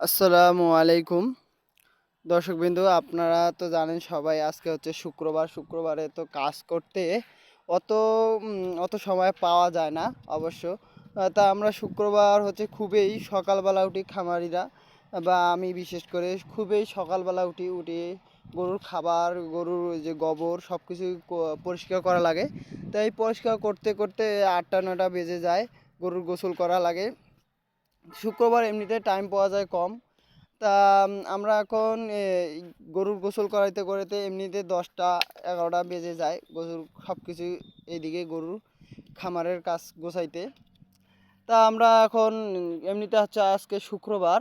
আসসালামু আলাইকুম দর্শকবৃন্দ, আপনারা তো জানেন সবাই আজকে হচ্ছে শুক্রবারে তো কাজ করতে অত অত সময় পাওয়া যায় না অবশ্য। তা আমরা শুক্রবার হচ্ছে খুবই সকালবেলা উঠি খামারিরা, বা আমি বিশেষ করে খুবই সকালবেলা উঠে গরুর খাবার, গরুর যে গোবর সব কিছু পরিষ্কার করা লাগে। তাই পরিষ্কার করতে করতে 8টা 9টা বেজে যায়। গরুর গোসল করা লাগে। শুক্রবার এমনিতে টাইম পাওয়া যায় কম। তা আমরা এখন গরুর গোসল করাইতে করাইতে এমনিতে 10টা 11টা বেজে যায়। গরুর সব কিছু এইদিকে গরুর খামারের কাজ গোছাইতে। তা আমরা এখন এমনিতে হচ্ছে আজকে শুক্রবার,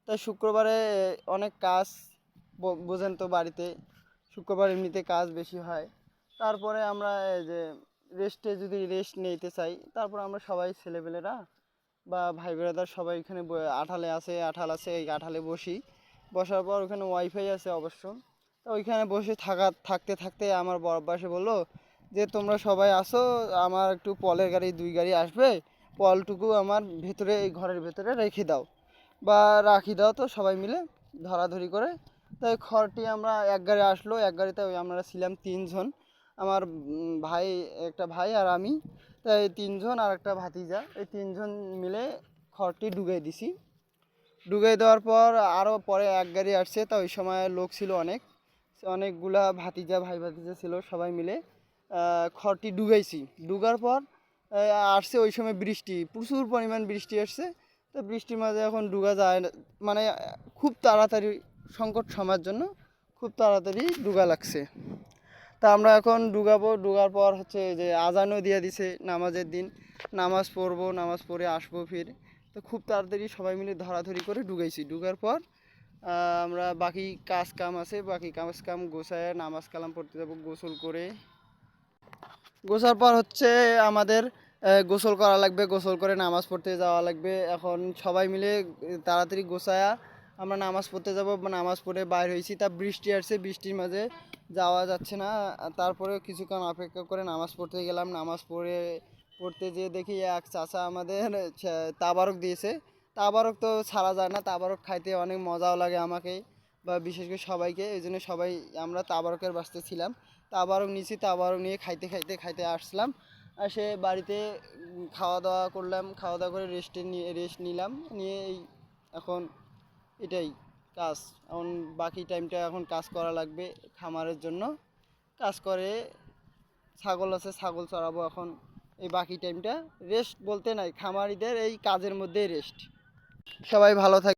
তাই শুক্রবারে অনেক কাজ, বোঝেন তো বাড়িতে শুক্রবার এমনিতে কাজ বেশি হয়। তারপরে আমরা এই যে যদি রেস্ট নিতে চাই, তারপর আমরা সবাই ছেলেপেলেরা বা ভাই ব্রাদার সবাই এখানে আঠাল আছে, এই আঠালে বসার পর ওখানে ওয়াইফাই আছে অবশ্য। তো ওইখানে বসে থাকতে থাকতে আমার বড় আব্বাসে বললো যে তোমরা সবাই আসো, আমার একটু পলের গাড়ি 2 গাড়ি আসবে, পলটুকু আমার ভেতরে এই ঘরের ভেতরে রেখে দাও বা রাখি দাও। তো সবাই মিলে ধরাধরি করে তাই খড়টি আমরা এক গাড়ি আসলো, এক গাড়িতে আমরা ছিলাম 3 জন। আমার ভাই, একটা ভাই আর আমি, তাই 3 জন আর একটা ভাতিজা, এই 3 জন মিলে খড়টি ডুবিয়ে দিছি। ডুবিয়ে দেওয়ার পর আরও পরে এক গাড়ি আসছে, তা ওই সময় লোক ছিল অনেকগুলা ভাই ভাতিজা ছিল, সবাই মিলে খড়টি ডুবাইছি। ডুবার পর আসছে ওই সময় বৃষ্টি, প্রচুর পরিমাণ বৃষ্টি আসছে। তো বৃষ্টির মাঝে এখন ডুবা যায় না, মানে খুব তাড়াতাড়ি সংকট সময়ের জন্য খুব তাড়াতাড়ি ডুবা লাগছে। তা আমরা এখন ডুগার পর হচ্ছে যে আজানও দিয়ে দিছে নামাজের দিন, নামাজ পড়বো, নামাজ পড়ে আসবো ফির। তো খুব তাড়াতাড়ি সবাই মিলে ধরাধরি করে ডুগার পর আমরা বাকি কাজ কাম আছে, বাকি কাজ কাম গোছায় নামাজ কালাম পড়তে যাবো। গোছার পর হচ্ছে আমাদের গোসল করা লাগবে, গোসল করে নামাজ পড়তে যাওয়া লাগবে। এখন সবাই মিলে তাড়াতাড়ি গোছায়া আমরা নামাজ পড়তে যাবো, নামাজ পড়ে বাইর হয়েছি। তা বৃষ্টি আসছে, বৃষ্টির মাঝে যাওয়া যাচ্ছে না। তারপরে কিছুক্ষণ অপেক্ষা করে নামাজ পড়তে গেলাম। নামাজ পড়তে যেয়ে দেখি এক চাচা আমাদের তাবারক দিয়েছে। তাবারক তো ছাড়া যায় না, তাবারক খাইতে অনেক মজাও লাগে আমাকে বা বিশেষ করে সবাইকে, এই জন্য সবাই আমরা তাবারকের বাস্তে ছিলাম। তাবারক নিয়েছি, তাবারক নিয়ে খাইতে আসলাম। সে বাড়িতে খাওয়া দাওয়া করলাম, খাওয়া দাওয়া করে রেস্ট নিলাম, নিয়ে এখন এটাই কাজ। এখন বাকি টাইমটা এখন কাজ করা লাগবে খামারের জন্য। কাজ করে ছাগল আছে, ছাগল চড়াবো এখন। এই বাকি টাইমটা রেস্ট বলতে নাই, খামারিদের এই কাজের মধ্যেই রেস্ট। সবাই ভালো থাকে।